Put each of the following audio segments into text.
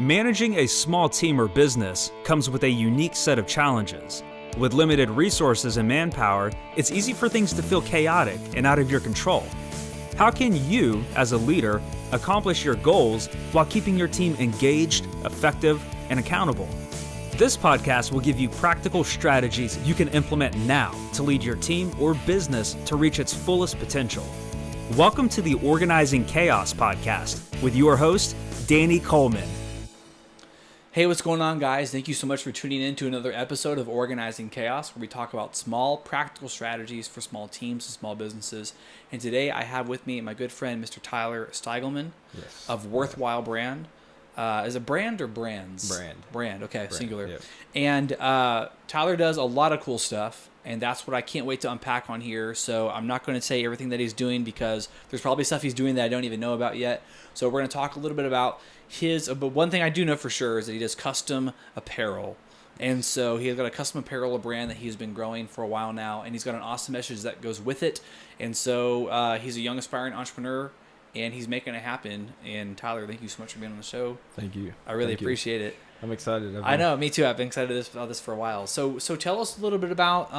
Managing a small team or business comes with a unique set of challenges. With limited resources and manpower, it's easy for things to feel chaotic and out of your control. How can you, as a leader, accomplish your goals while keeping your team engaged, effective, and accountable? This podcast will give you practical strategies you can implement now to lead your team or business to reach its fullest potential. Welcome to the Organizing Chaos podcast with your host, Danny Coleman. Hey, what's going on, guys? Thank you so much for tuning in to another episode of Organizing Chaos, where we talk about small, practical strategies for small teams and small businesses. And today I have with me my good friend, Mr. Tyler Steigelman of WorthWhile brand. Is it brand or brands? Brand, okay, brand, singular. Yep. And Tyler does a lot of cool stuff, and that's what I can't wait to unpack on here. So I'm not going to say everything that he's doing because there's probably stuff he's doing that I don't even know about yet. So we're going to talk a little bit about but one thing I do know for sure is that he does custom apparel. And so he's got a custom apparel brand that he's been growing for a while now, and he's got an awesome message that goes with it. And so he's a young aspiring entrepreneur, and he's making it happen. And Tyler, thank you so much for being on the show. Thank you. I really appreciate it. I'm excited. I know, me too. I've been excited about this for a while. So tell us a little bit about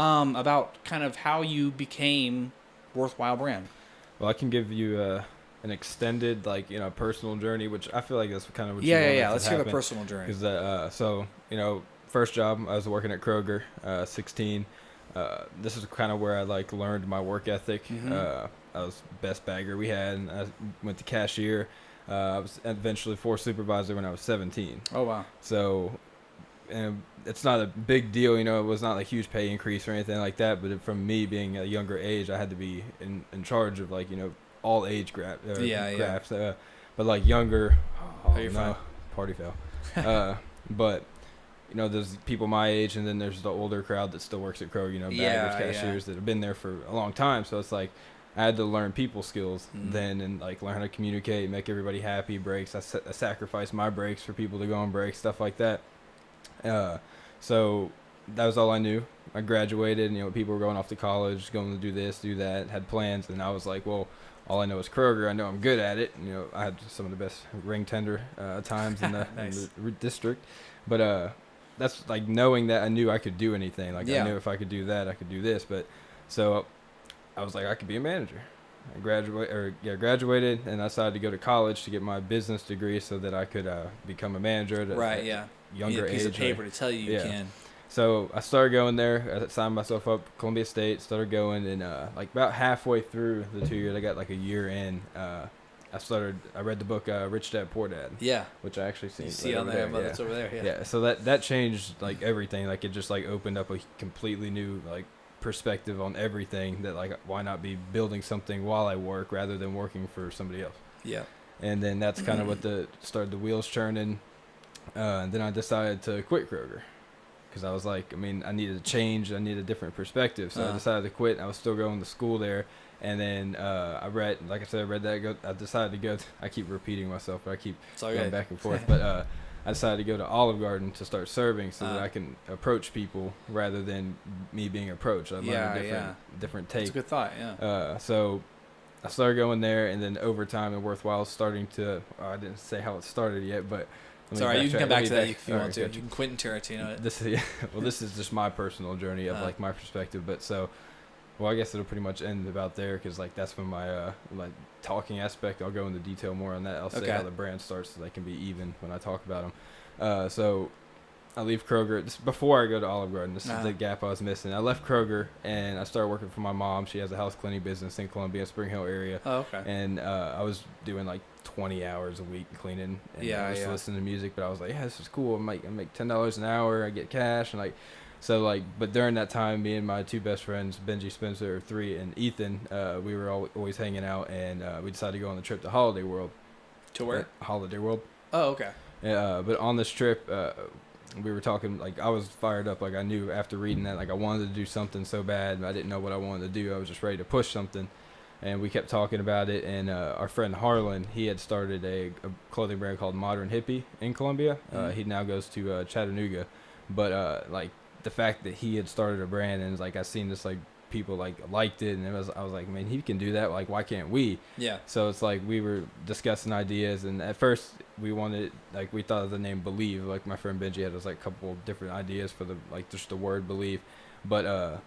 kind of how you became WorthWhile brand. Well, I can give you an extended, personal journey, which I feel like that's kind of what you want. Yeah. Let's hear the personal journey. Because first job I was working at Kroger, 16. This is kind of where I learned my work ethic. Mm-hmm. I was best bagger we had, and I went to cashier. I was eventually floor supervisor when I was 17. Oh, wow. So, and it's not a big deal, it was not a huge pay increase or anything like that, but from me being a younger age, I had to be in charge of all age graphs. But younger, party foul. But there's people my age, and then there's the older crowd that still works at Kroger, baggers, cashiers that have been there for a long time. So it's I had to learn people skills then, and learn how to communicate, make everybody happy. Breaks, I sacrificed my breaks for people to go on breaks, stuff like that. So that was all I knew. I graduated, and people were going off to college, going to do this, do that, had plans, and I was like, well, all I know is Kroger. I know I'm good at it. I had some of the best ring tender times in the, nice. In the district. But that's knowing that I knew I could do anything. I knew if I could do that, I could do this. But so I was I could be a manager. I graduated, and I decided to go to college to get my business degree so that I could become a manager at a younger age. You need a piece of paper to tell you can. So I started going there. I signed myself up Columbia State, started going, and about halfway through the 2 years, I got a year in, I read the book Rich Dad Poor Dad. Yeah. Which I actually seen. You see on there, but it's over there. Yeah. So that changed everything. It just opened up a completely new perspective on everything. That why not be building something while I work rather than working for somebody else. Yeah. And then that's kind of what started the wheels churning. And then I decided to quit Kroger. Because I was I needed a change. I needed a different perspective. So I decided to quit. I was still going to school there. And then I read that. I decided to go. I keep repeating myself. But I keep going back and forth. But I decided to go to Olive Garden to start serving so that I can approach people rather than me being approached. I learned a different take. That's a good thought, yeah. So I started going there. And then over time and WorthWhile starting to, I didn't say how it started yet, but sorry, you can come back to that if you want to. You can Quentin Tarantino it. This is just my personal journey of my perspective. But I guess it'll pretty much end about there because that's when my talking aspect. I'll go into detail more on that. I'll say how the brand starts so they can be even when I talk about them. So I leave Kroger. Before I go to Olive Garden, this is the gap I was missing. I left Kroger and I started working for my mom. She has a house cleaning business in Columbia, Spring Hill area. Oh, okay. And I was doing 20 hours a week cleaning and just listening to music. But I was this is cool. I make $10 an hour. I get cash and but during that time, me and my two best friends, Benji Spencer 3 and Ethan, we were always hanging out, and we decided to go on the trip to Holiday World. To where? Holiday World. Oh, okay. But on this trip, we were talking, I was fired up. I knew after reading that, I wanted to do something so bad, but I didn't know what I wanted to do. I was just ready to push something. And we kept talking about it, and our friend Harlan, he had started a clothing brand called Modern Hippie in Columbia. He now goes to Chattanooga. But, the fact that he had started a brand and I seen this people like liked it, and I was like, man, he can do that. Like, why can't we? Yeah. So it's like we were discussing ideas, and at first we thought of the name Believe. Like my friend Benji had like a couple different ideas for just the word Believe, but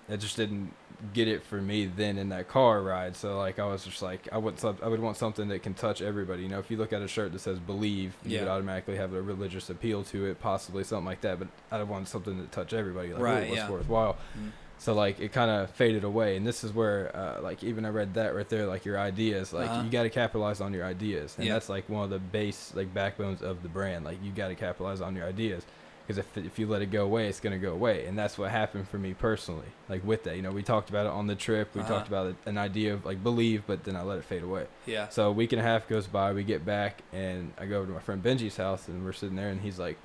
it just didn't get it for me then in that car ride. So like I was just like I would want something that can touch everybody. You know, if you look at a shirt that says Believe, you would automatically have a religious appeal to it, possibly something like that. But I want something that touch everybody. Like, right, what's worthwhile. Mm-hmm. So like it kind of faded away, and this is where like even I read that right there, like your ideas, like you got to capitalize on your ideas, and that's like one of the base like backbones of the brand. Like you got to capitalize on your ideas. Because if you let it go away, it's going to go away. And that's what happened for me personally. Like with that, you know, we talked about it on the trip. We talked about an idea of like Believe, but then I let it fade away. Yeah. So a week and a half goes by. We get back and I go over to my friend Benji's house and we're sitting there and he's like,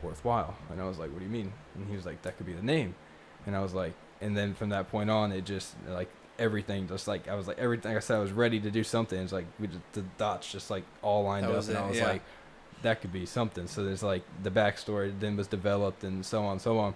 WorthWhile. And I was like, what do you mean? And he was like, that could be the name. And I was like, and then from that point on, it just like everything, just like I was like, everything I said, I was ready to do something. It's like the dots just like all lined up. And I was like, that could be something. So there's like the backstory then was developed and so on.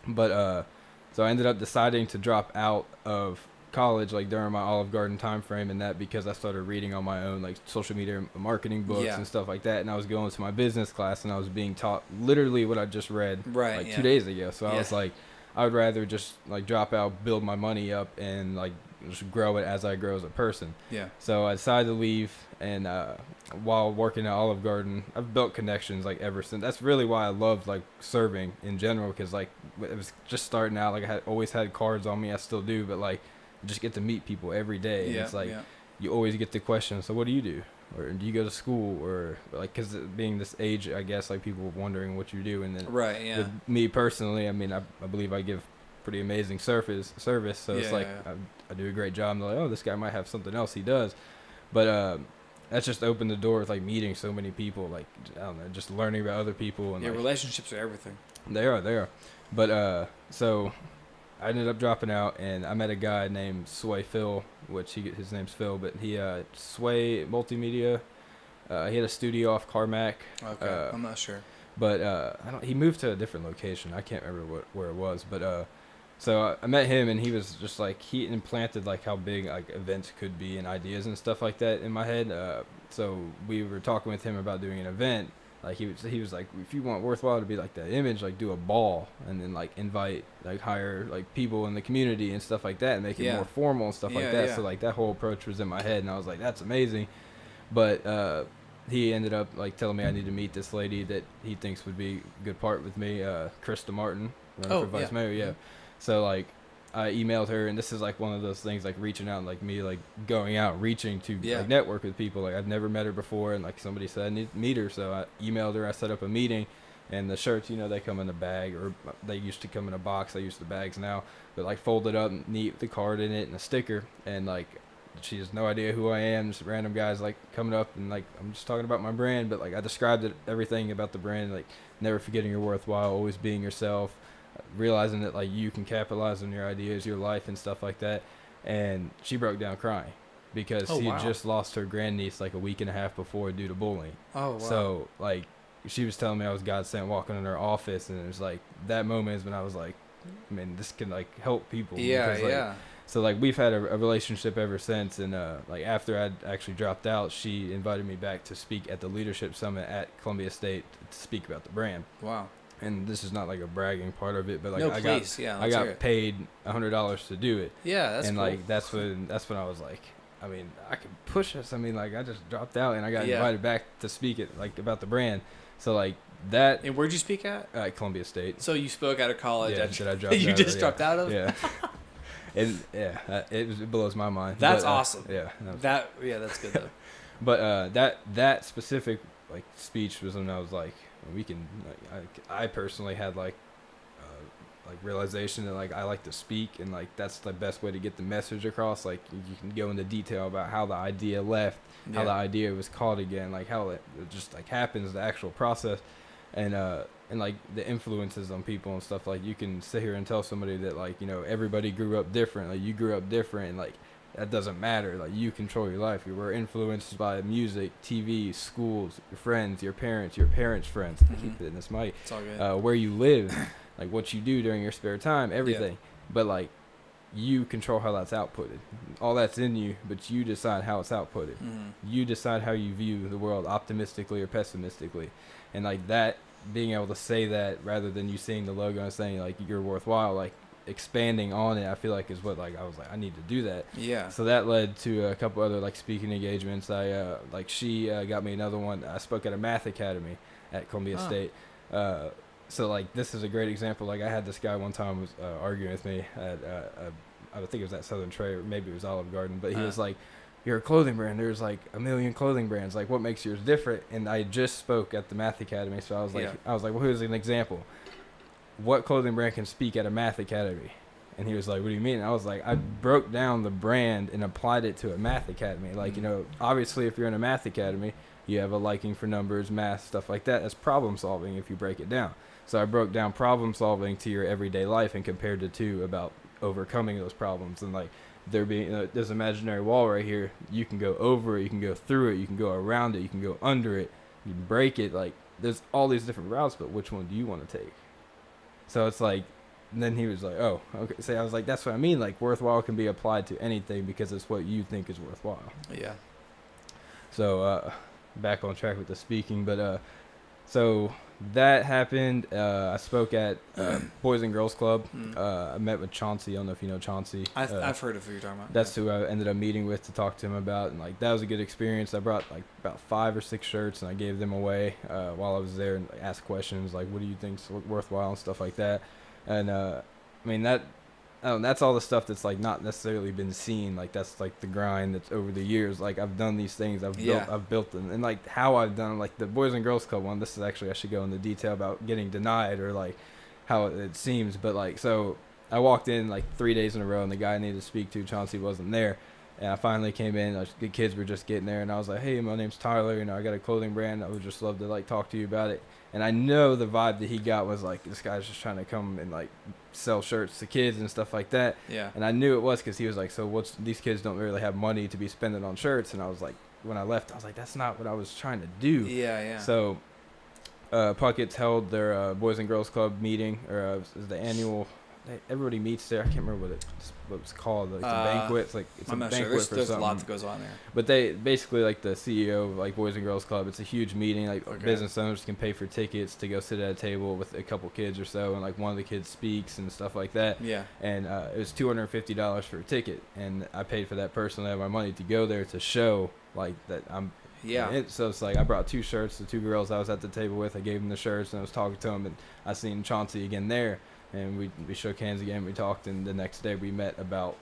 But so I ended up deciding to drop out of college like during my Olive Garden time frame, and that because I started reading on my own like social media marketing books and stuff like that, and I was going to my business class and I was being taught literally what I just read 2 days ago. So I was like, I would rather just like drop out, build my money up, and like just grow it as I grow as a person. Yeah. So I decided to leave, and while working at Olive Garden, I've built connections like ever since. That's really why I loved like serving in general, because like it was just starting out. Like I had always had cards on me, I still do, but like you just get to meet people every day. And it's like you always get the question, so what do you do? Or do you go to school? Or like, because being this age, I guess like people were wondering what you do. And then with me personally, I mean, I believe I give pretty amazing service. So it's like I do a great job. And they're like, oh, this guy might have something else he does. But that's just opened the door with like meeting so many people. Like, I don't know, just learning about other people. And like, relationships are everything. They are. But so I ended up dropping out, and I met a guy named Sway Phil, which his name's Phil, but he Sway Multimedia. He had a studio off Carmack. Okay, I'm not sure. But he moved to a different location. I can't remember where it was. But so I met him, and he was just like, he implanted like how big like events could be and ideas and stuff like that in my head. So we were talking with him about doing an event. Like he was like, if you want WorthWhile to be like that image, like do a ball and then like invite, like hire like people in the community and stuff like that and make it more formal and stuff like that. Yeah. So like that whole approach was in my head, and I was like, that's amazing. But he ended up like telling me I need to meet this lady that he thinks would be a good part with me, Krista Martin, running for vice mayor. Yeah. So like I emailed her, and this is like one of those things like reaching out, like me like going out reaching to like network with people. Like I've never met her before, and like somebody said I need to meet her, so I emailed her. I set up a meeting, and the shirts, you know, they come in a bag, or they used to come in a box. I use the bags now, but like folded up neat, the card in it and a sticker. And like she has no idea who I am, just random guys like coming up, and like I'm just talking about my brand, but like I described everything about the brand, like never forgetting your worthwhile, always being yourself, realizing that like you can capitalize on your ideas, your life and stuff like that. And she broke down crying because she had just lost her grandniece like a week and a half before due to bullying. Oh wow. So like she was telling me I was God sent walking in her office, and it was like that moment is when I was like, I mean, this can like help people. So like we've had a relationship ever since. And like after I'd actually dropped out, she invited me back to speak at the leadership summit at Columbia State to speak about the brand. Wow. And this is not like a bragging part of it, but like I got paid $100 to do it. Yeah, that's cool. Like that's when I was like, I mean, I can push this. I mean, like I just dropped out and I got invited back to speak it like about the brand. So like that. And where'd you speak at? At Columbia State. So you spoke out of college. Yeah, that I dropped you out just of, dropped out of? Yeah. It blows my mind. That's awesome. Yeah. That's good though. But that specific like speech was when I was like, we can. I personally had like realization that like I like to speak, and like that's the best way to get the message across. Like you can go into detail about how the idea left, how the idea was caught again, like how it just like happens, the actual process, and like the influences on people and stuff. Like you can sit here and tell somebody that like, you know, everybody grew up different, like you grew up different, and like that doesn't matter. Like you control your life. You were influenced by music, TV, schools, your friends, your parents' friends. I keep it in this mic. It's all good. Where you live, like what you do during your spare time, everything. But like you control how that's outputted. All that's in you, but you decide how it's outputted. You decide how you view the world, optimistically or pessimistically. And like that, being able to say that rather than you seeing the logo and saying like you're worthwhile, like expanding on it, I feel like is what like I was like I need to do that. Yeah. So that led to a couple other like speaking engagements. I she got me another one. I spoke at a math academy at Columbia State. So like this is a great example. Like I had this guy one time was arguing with me at I think it was at Southern Trade, or maybe it was Olive Garden, but he was like, "You're a clothing brand. There's like a million clothing brands. Like what makes yours different?" And I just spoke at the math academy, so I was like, "Well, here's an example. What clothing brand can speak at a math academy?" And he was like, "What do you mean?" And I was like, I broke down the brand and applied it to a math academy. Like, you know, obviously if you're in a math academy, you have a liking for numbers, math, stuff like that. That's problem solving if you break it down. So I broke down problem solving to your everyday life and compared it to about overcoming those problems. And like there being there's an imaginary wall right here. You can go over it, you can go through it, you can go around it, you can go under it, you can break it. Like there's all these different routes, but which one do you want to take? So it's like, and then he was like, "Oh, okay." So I was like, "That's what I mean. Like, worthwhile can be applied to anything because it's what you think is worthwhile." Yeah. So back on track with the speaking, but so that happened. I spoke at Boys and Girls Club. I met with Chauncey. I don't know if you know Chauncey. I've heard of who you're talking about. That's who I ended up meeting with to talk to him about, and like that was a good experience. I brought like about 5 or 6 shirts, and I gave them away while I was there, and asked questions like, "What do you think's worthwhile?" and stuff like that. And I mean that's all the stuff that's like not necessarily been seen. Like that's like the grind that's over the years. Like I've done these things. I've built them, and like how I've done like the Boys and Girls Club one. This is actually I should go into detail about getting denied or like how it seems. But like so I walked in like 3 days in a row, and the guy I needed to speak to, Chauncey, wasn't there. And I finally came in. The kids were just getting there, and I was like, "Hey, my name's Tyler. You know, I got a clothing brand. I would just love to like talk to you about it." And I know the vibe that he got was like, this guy's just trying to come and like sell shirts to kids and stuff like that. Yeah. And I knew it was because he was like, "So these kids don't really have money to be spending on shirts." And I was like, when I left, I was like, that's not what I was trying to do. Yeah. So Puckett's held their Boys and Girls Club meeting, or the annual. Everybody meets there. I can't remember what it's called. Like the banquet. It's like it's I'm a not banquet sure. for There's a something. lot that goes on there. But they basically like the CEO of like Boys and Girls Club. It's a huge meeting. Like business owners can pay for tickets to go sit at a table with a couple kids or so, and like one of the kids speaks and stuff like that. Yeah. And it was $250 for a ticket, and I paid for that personally. I have my money to go there to show like that I'm. Yeah. So it's like I brought 2 shirts. The 2 girls I was at the table with, I gave them the shirts, and I was talking to them, and I seen Chauncey again there. And we shook hands again. We talked, and the next day we met about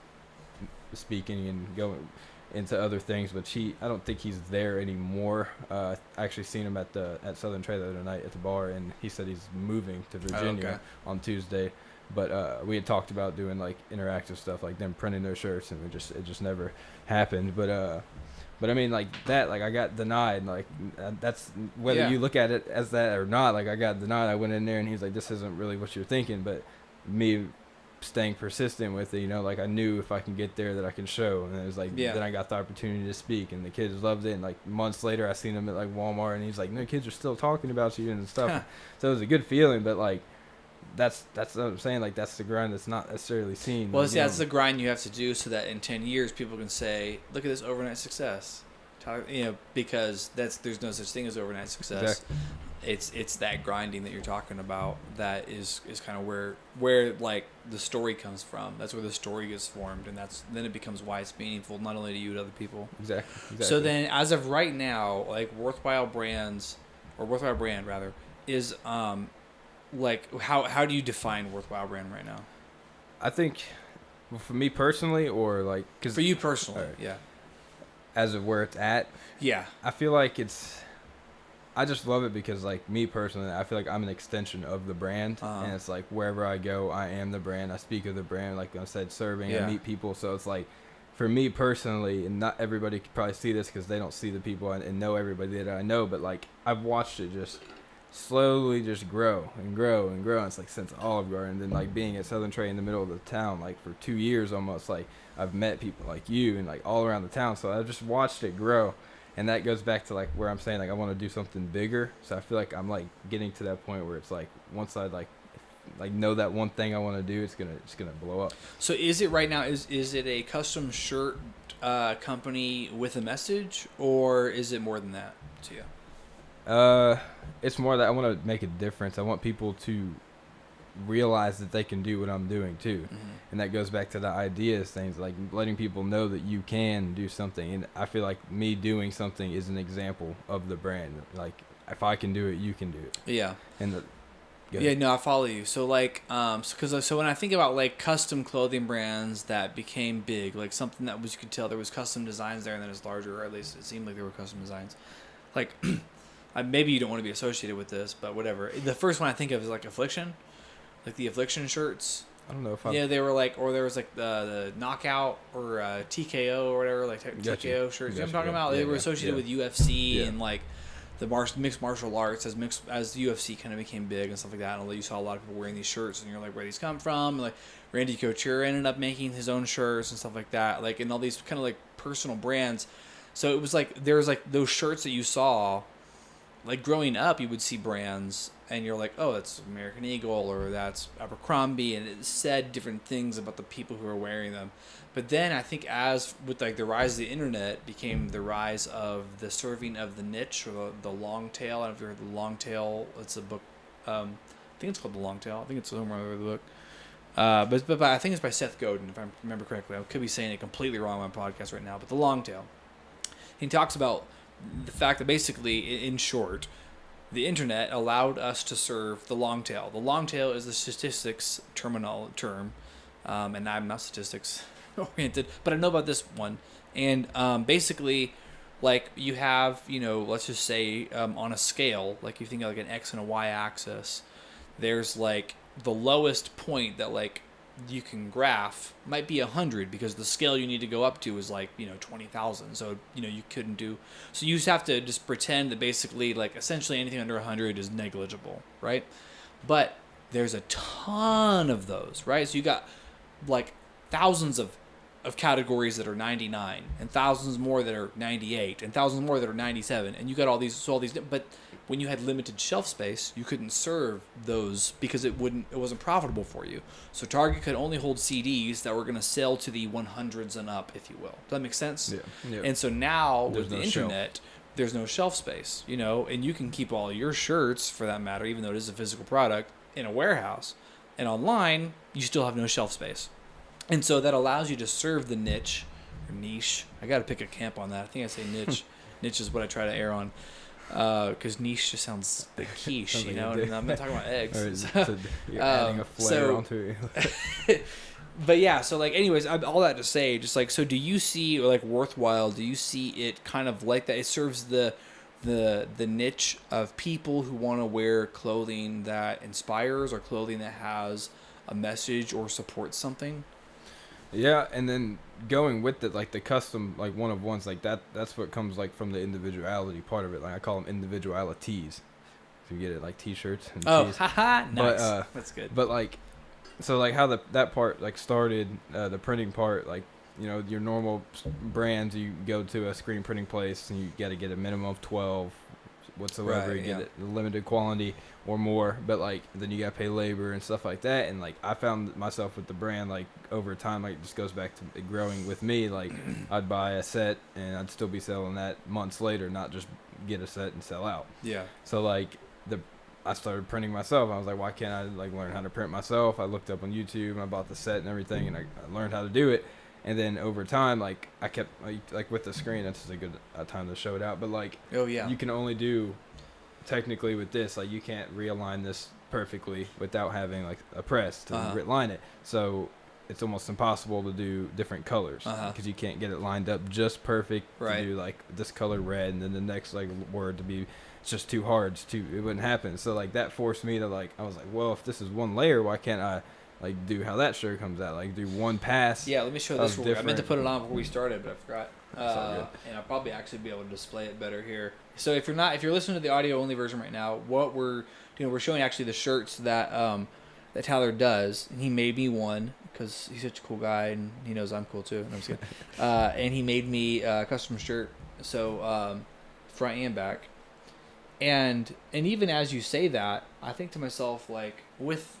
speaking and going into other things. But I don't think he's there anymore. I actually seen him at Southern Trade the other night at the bar, and he said he's moving to Virginia on Tuesday. But we had talked about doing like interactive stuff, like them printing their shirts, and it just never happened. But I mean, like that, like I got denied. Like that's whether you look at it as that or not. Like I got denied. I went in there, and he's like, "This isn't really what you're thinking." But me staying persistent with it, you know, like I knew if I can get there that I can show. And it was like, then I got the opportunity to speak, and the kids loved it. And like months later, I seen him at like Walmart, and he's like, "No, kids are still talking about you and stuff." So it was a good feeling. But like that's what I'm saying. Like that's the grind that's not necessarily seen. Well, that's the grind you have to do so that in 10 years people can say, "Look at this overnight success." You know, because there's no such thing as overnight success. Exactly. It's that grinding that you're talking about that is kind of where like the story comes from. That's where the story gets formed, and then it becomes why it's meaningful not only to you but other people. Exactly. So then, as of right now, like Worthwhile brand rather is like how do you define Worthwhile brand right now? I think for me personally, or like for you personally, yeah. As of where it's at, yeah, I feel like I just love it because like me personally, I feel like I'm an extension of the brand, and it's like wherever I go, I am the brand. I speak of the brand, like I said, serving. I meet people, so it's like for me personally, and not everybody could probably see this because they don't see the people and know everybody that I know, but like I've watched it just slowly just grow and grow and grow. And it's like since Olive Garden, and then like being at Southern Trade in the middle of the town, like for 2 years almost, like I've met people like you and like all around the town. So I just watched it grow, and that goes back to like where I'm saying like I want to do something bigger. So I feel like I'm like getting to that point where it's like once I like like know that one thing I want to do, it's gonna blow up. So is it right now? Is it a custom shirt company with a message, or is it more than that to you? It's more that I want to make a difference. I want people to realize that they can do what I'm doing too. And that goes back to the ideas things, like letting people know that you can do something. And I feel like me doing something is an example of the brand. Like if I can do it, you can do it. Yeah. And yeah, no, I follow you. So like, so when I think about like custom clothing brands that became big, like something that was, you could tell there was custom designs there and then it's larger, or at least it seemed like there were custom designs. Like, maybe you don't want to be associated with this, but whatever. The first one I think of is like Affliction. Like the Affliction shirts. I don't know if Yeah, they were like, or there was like the Knockout or TKO or whatever, like TKO shirts. You know what I'm talking about? They were associated with UFC and like the mixed martial arts as UFC kind of became big and stuff like that. And you saw a lot of people wearing these shirts, and you're like, where these come from? And like Randy Couture ended up making his own shirts and stuff like that. Like, and all these kind of like personal brands. So it was like there was like those shirts that you saw. Like growing up, you would see brands, and you're like, "Oh, that's American Eagle, or that's Abercrombie," and it said different things about the people who are wearing them. But then I think, as with like the rise of the internet, became the rise of the serving of the niche or the long tail. I don't know if you heard the long tail. It's a book. I think it's called The Long Tail. I think it's somewhere over the book. But I think it's by Seth Godin, if I remember correctly. I could be saying it completely wrong on my podcast right now. But The Long Tail. He talks about the fact that basically, in short, the internet allowed us to serve the long tail. The long tail is the statistics term, and I'm not statistics oriented, but I know about this one. And basically, like you have, let's just say on a scale, like you think of like an X and a Y axis, there's like the lowest point that like you can graph might be 100 because the scale you need to go up to is like 20,000. So you couldn't do. So you just have to just pretend that basically like essentially anything under 100 is negligible, right? But there's a ton of those, right? So you got like thousands of categories that are 99, and thousands more that are 98, and thousands more that are 97, and you got all these. But when you had limited shelf space, you couldn't serve those because it wasn't profitable for you. So Target could only hold CDs that were going to sell to the 100s and up, if you will. Does that make sense? Yeah. And so now with the internet, there's no shelf space, and you can keep all your shirts, for that matter, even though it is a physical product, in a warehouse. And online, you still have no shelf space. And so that allows you to serve the niche. I got to pick a camp on that. I think I say niche. Niche is what I try to err on. Because niche just sounds like quiche, and I'm not talking about eggs. You're adding a flair onto it. But yeah, so like, anyways, all that to say, just like, so do you see like WorthWhile? Do you see it kind of like that? It serves the niche of people who want to wear clothing that inspires or clothing that has a message or supports something. Yeah, and then going with it, like the custom, like one of ones, like that's what comes like from the individuality part of it. Like I call them individualities. If you get it, like t-shirts and tees. Haha, nice. But, that's good. But like, so like how that part like started, the printing part, like your normal brands, you go to a screen printing place and you got to get a minimum of 12 whatsoever, you get it limited quantity or more, but like then you gotta pay labor and stuff like that. And like I found myself with the brand, like over time, like it just goes back to growing with me. Like I'd buy a set and I'd still be selling that months later, not just get a set and sell out. Yeah. So like I started printing myself. I was like, why can't I like learn how to print myself? I looked up on YouTube and I bought the set and everything, and I learned how to do it. And then over time, like I kept like with the screen, that's just a good time to show it out. But like, you can only do technically with this, like you can't realign this perfectly without having like a press to realign it. So it's almost impossible to do different colors because you can't get it lined up just perfect to do like this color red and then the next like word to be. It's just too hard. It wouldn't happen. So like that forced me to like, I was like, well, if this is one layer, why can't I like do how that shirt comes out, like do one pass? Yeah, let me show this. I meant to put it on before we started, but I forgot. And I'll probably actually be able to display it better here. So if you're listening to the audio only version right now, what we're doing, we're showing actually the shirts that that Tyler does. And he made me one because he's such a cool guy and he knows I'm cool too. No, I'm just kidding. And he made me a custom shirt, so front and back. And even as you say that, I think to myself, like with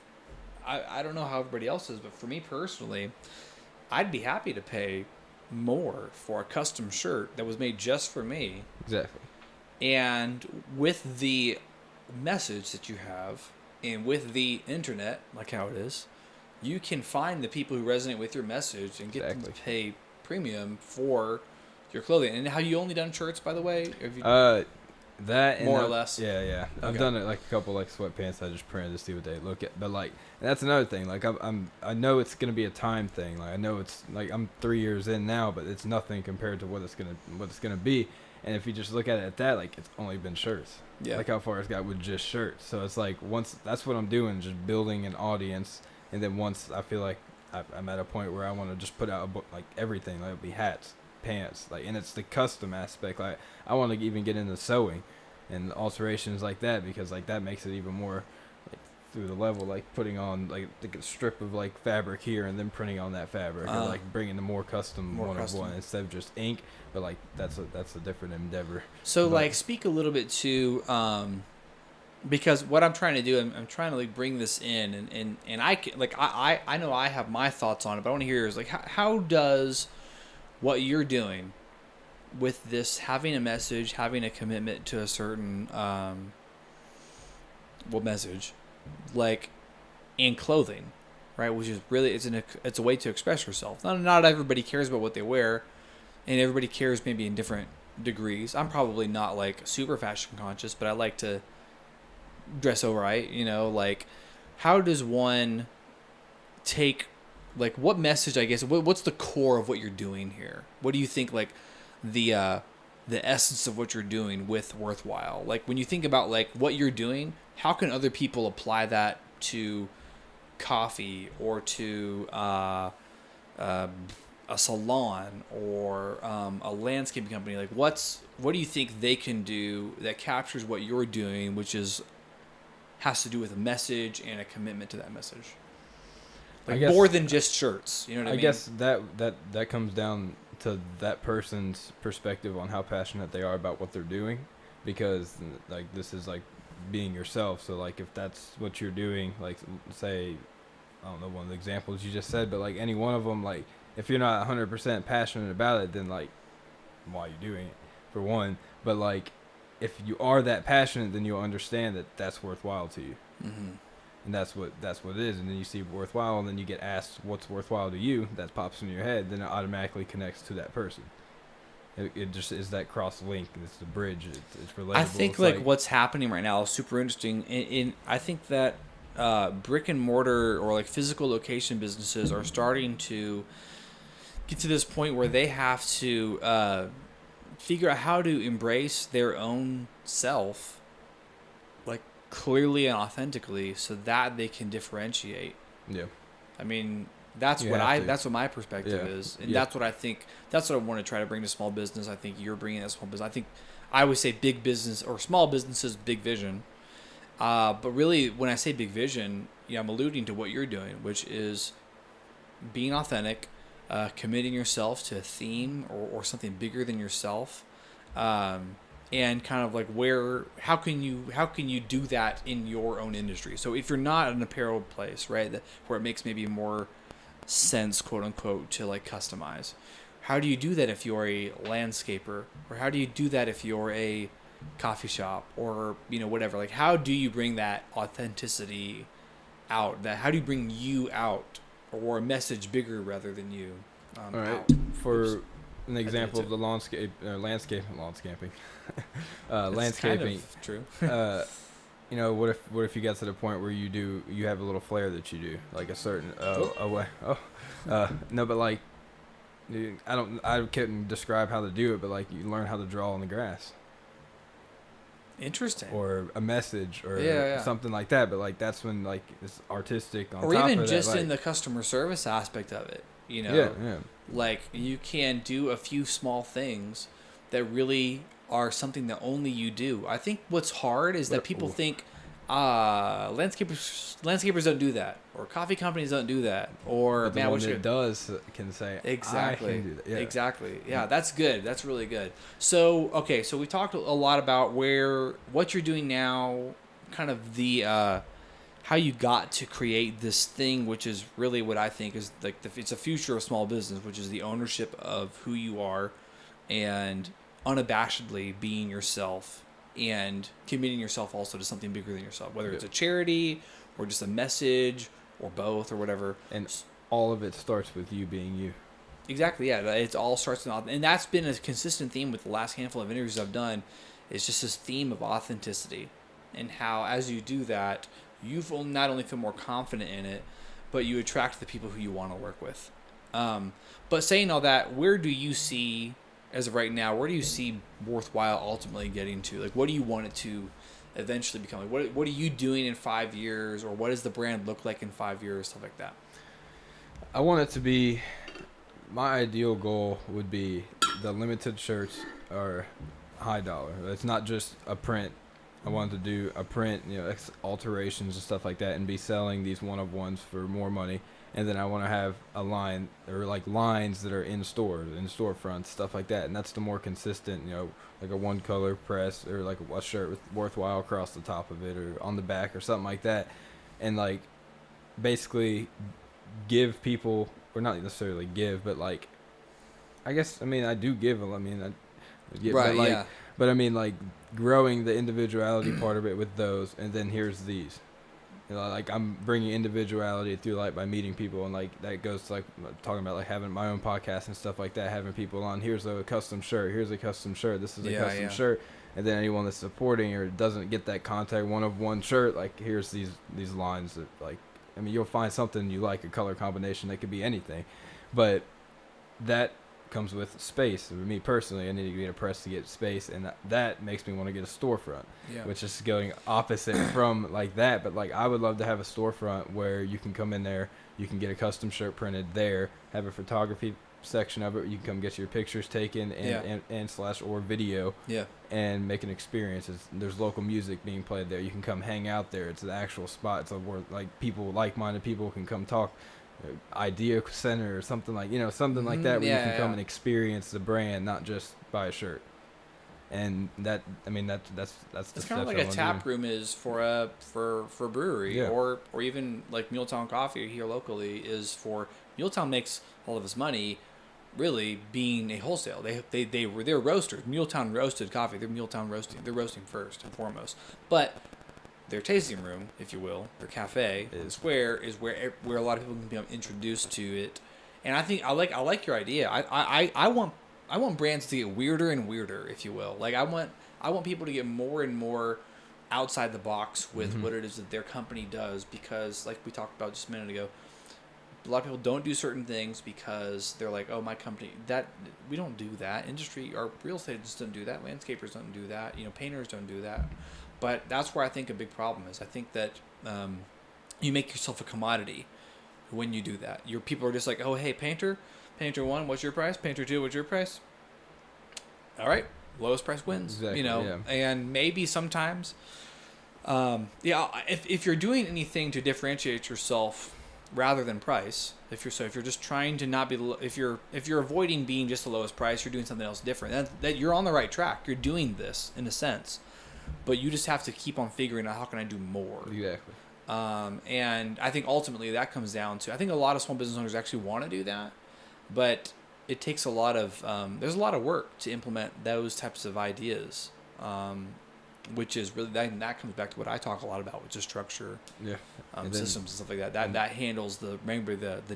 I don't know how everybody else is, but for me personally, I'd be happy to pay more for a custom shirt that was made just for me. Exactly. And with the message that you have, and with the internet, like how it is, you can find the people who resonate with your message and get them to pay premium for your clothing. And have you only done shirts, by the way? Have you that more or less? Yeah. Okay. I've done it like a couple like sweatpants I just printed to see what they look at. But like, and that's another thing. Like I know it's gonna be a time thing. Like I know it's like I'm 3 years in now, but it's nothing compared to what it's gonna be. And if you just look at it at that, like it's only been shirts. Yeah. Like how far it's got with just shirts. So it's like once that's what I'm doing, just building an audience. And then once I feel like I'm at a point where I want to just put out like everything, like it'll be hats, pants, like, and it's the custom aspect. Like I want to even get into sewing and alterations like that, because like that makes it even more like through the level, like putting on like a strip of like fabric here and then printing on that fabric, or like bringing the more custom one of one instead of just ink. But like that's a different endeavor. So like speak a little bit to because what I'm trying to do, I'm trying to like bring this in, and I can, like I know I have my thoughts on it, but I want to hear yours. Like how does what you're doing with this, having a message, having a commitment to a certain message, like in clothing, right? Which is really it's a way to express yourself. Not everybody cares about what they wear, and everybody cares maybe in different degrees. I'm probably not like super fashion conscious, but I like to dress alright, you know. Like how does one take, like what message, I guess, what's the core of what you're doing here? What do you think like the essence of what you're doing with WorthWhile? Like when you think about like what you're doing, how can other people apply that to coffee or to a salon or a landscaping company? Like what do you think they can do that captures what you're doing, which has to do with a message and a commitment to that message? Like I guess, more than just shirts, you know what I mean? I guess that comes down to that person's perspective on how passionate they are about what they're doing, because like this is like being yourself. So like if that's what you're doing, like say, I don't know one of the examples you just said, but like any one of them, like if you're not 100% passionate about it, then like why are you doing it, for one? But like if you are that passionate, then you'll understand that that's worthwhile to you. Mm-hmm. And that's what it is. And then you see worthwhile, and then you get asked what's worthwhile to you. That pops into your head. Then it automatically connects to that person. It just is that cross link. It's the bridge. It's relatable. I think like what's happening right now is super interesting. I think that brick and mortar or like physical location businesses are starting to get to this point where they have to figure out how to embrace their own self, like clearly and authentically, so that they can differentiate. Yeah. I mean, that's what my perspective is, and that's what I think. That's what I want to try to bring to small business. I think you're bringing that small business. I think I always say big business or small businesses, big vision. But really, when I say big vision, I'm alluding to what you're doing, which is being authentic, committing yourself to a theme or something bigger than yourself. And kind of like how can you do that in your own industry? So if you're not an apparel place, right, where it makes maybe more sense, quote unquote, to like customize, how do you do that if you're a landscaper, or how do you do that if you're a coffee shop, or whatever? Like how do you bring that authenticity out? How do you bring you out, or a message bigger rather than you? All right, out? For an example of the landscaping. Landscaping. Kind of true. What if you get to the point where you have a little flair that you do, like a certain no, but like I couldn't describe how to do it, but like you learn how to draw on the grass. Interesting. Or a message, or something like that. But like that's when like it's artistic on or top even of just that, like, in the customer service aspect of it. Like you can do a few small things that really are something that only you do. I think what's hard is that people think landscapers don't do that, or coffee companies don't do that, or but the one that does can say exactly. I can do that. Yeah. Exactly. Yeah, that's good. That's really good. So so we talked a lot about what you're doing now, kind of the how you got to create this thing, which is really what I think is like it's a future of small business, which is the ownership of who you are and unabashedly being yourself and committing yourself also to something bigger than yourself, whether it's a charity or just a message or both or whatever. And all of it starts with you being you. Exactly, yeah. It all starts in, and that's been a consistent theme with the last handful of interviews I've done, is just this theme of authenticity, and how as you do that, you not only feel more confident in it, but you attract the people who you want to work with. But saying all that, where do you see, as of right now, where do you see WorthWhile ultimately getting to? Like, what do you want it to eventually become? Like, what are you doing in 5 years, or what does the brand look like in 5 years, stuff like that? I want it to be, my ideal goal would be the limited shirts are high dollar. It's not just a print. I wanted to do a print, alterations and stuff like that, and be selling these one-of-ones for more money. And then I want to have a line, or like lines that are in stores, in storefronts, stuff like that. And that's the more consistent, like a one-color press, or like a shirt with WorthWhile across the top of it, or on the back, or something like that. And like basically give people, or not necessarily give, but like, I guess, I do give them. But I mean, like, growing the individuality part of it with those, and then here's these. Like, I'm bringing individuality through, like, by meeting people, and, like, that goes to, like, talking about, like, having my own podcast and stuff like that, having people on, here's a custom shirt, this is a custom shirt, and then anyone that's supporting or doesn't get that contact one-of-one shirt, like, here's these lines that, like, you'll find something you like, a color combination that could be anything, but that comes with space. For me personally, I need to get a press to get space, and that makes me want to get a storefront, which is going opposite from like that. But like, I would love to have a storefront where you can come in there, you can get a custom shirt printed there, have a photography section of it, you can come get your pictures taken and or video, and make an experience. There's local music being played there. You can come hang out there. It's an actual spot. It's where like people, like-minded people, can come talk. Idea center or something like something like that, where you can come and experience the brand, not just buy a shirt. And that's it's kind of like a tap room is for a brewery, or even like Muletown Coffee here locally is for Muletown makes all of its money really being a wholesale. They're roasters. Muletown roasted coffee. They're Muletown roasting. They're roasting first and foremost, but their tasting room, if you will, their cafe, the square, is where a lot of people can become introduced to it. And I think I like your idea. I want brands to get weirder and weirder, if you will. Like I want people to get more and more outside the box with what it is that their company does, because like we talked about just a minute ago, a lot of people don't do certain things because they're like, oh, my company, that we don't do that. Industry or real estate just don't do that. Landscapers don't do that. Painters don't do that. But that's where I think a big problem is. I think that you make yourself a commodity when you do that. Your people are just like, oh, hey, painter 1, what's your price? Painter 2, what's your price? All right, lowest price wins. Exactly, And maybe sometimes, if you're doing anything to differentiate yourself rather than price, if you're just trying to not be, if you're avoiding being just the lowest price, you're doing something else different. That you're on the right track. You're doing this in a sense. But you just have to keep on figuring out, how can I do more? Exactly. And I think ultimately that comes down to, I think a lot of small business owners actually want to do that, but it takes a lot of, there's a lot of work to implement those types of ideas, which is really, that comes back to what I talk a lot about, which is structure, systems and stuff like that. That handles the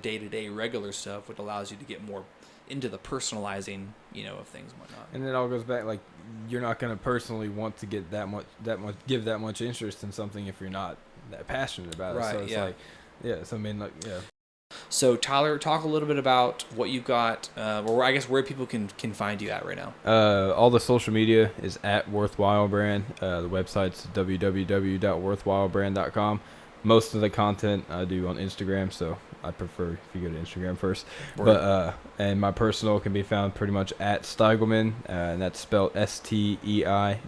day-to-day regular stuff, which allows you to get more into the personalizing, of things and whatnot. And it all goes back, like, you're not going to personally want to get give that much interest in something if you're not that passionate about it. Right, so it's So Tyler, talk a little bit about what you've got, or I guess where people can find you at right now. All the social media is at WorthWhile Brand. The website's www.worthwhilebrand.com. Most of the content I do on Instagram, so I prefer if you go to Instagram first. Right. But and my personal can be found pretty much at Steigelman, and that's spelled STEIGELMAN,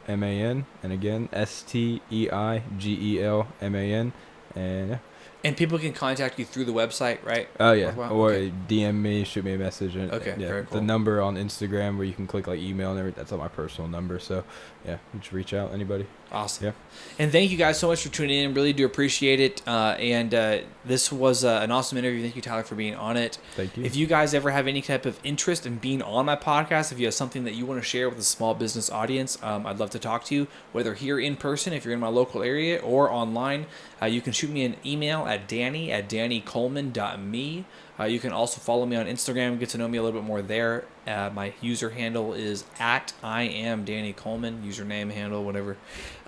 and again STEIGELMAN, and And people can contact you through the website, right? Oh yeah, or okay. DM me, shoot me a message, and very cool. The number on Instagram where you can click like email and everything. That's on my personal number, so yeah, just reach out, anybody. Awesome. Yeah. And thank you guys so much for tuning in. Really do appreciate it. This was an awesome interview. Thank you, Tyler, for being on it. Thank you. If you guys ever have any type of interest in being on my podcast, if you have something that you want to share with a small business audience, I'd love to talk to you, whether here in person, if you're in my local area, or online. You can shoot me an email at danny@dannycoleman.me. You can also follow me on Instagram, get to know me a little bit more there. My user handle is @IamDannyColeman, username, handle, whatever.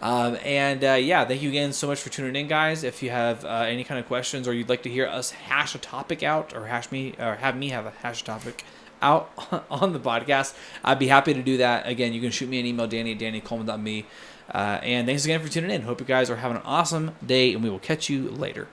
Thank you again so much for tuning in, guys. If you have any kind of questions or you'd like to hear us hash a topic out or have me have a hash topic out on the podcast, I'd be happy to do that. Again, you can shoot me an email, danny@dannycoleman.me. And thanks again for tuning in. Hope you guys are having an awesome day, and we will catch you later.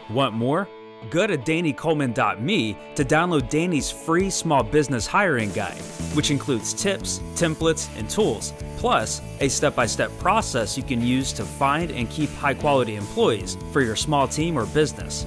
Want more? Go to dannycoleman.me to download Danny's free small business hiring guide, which includes tips, templates, and tools, plus a step-by-step process you can use to find and keep high-quality employees for your small team or business.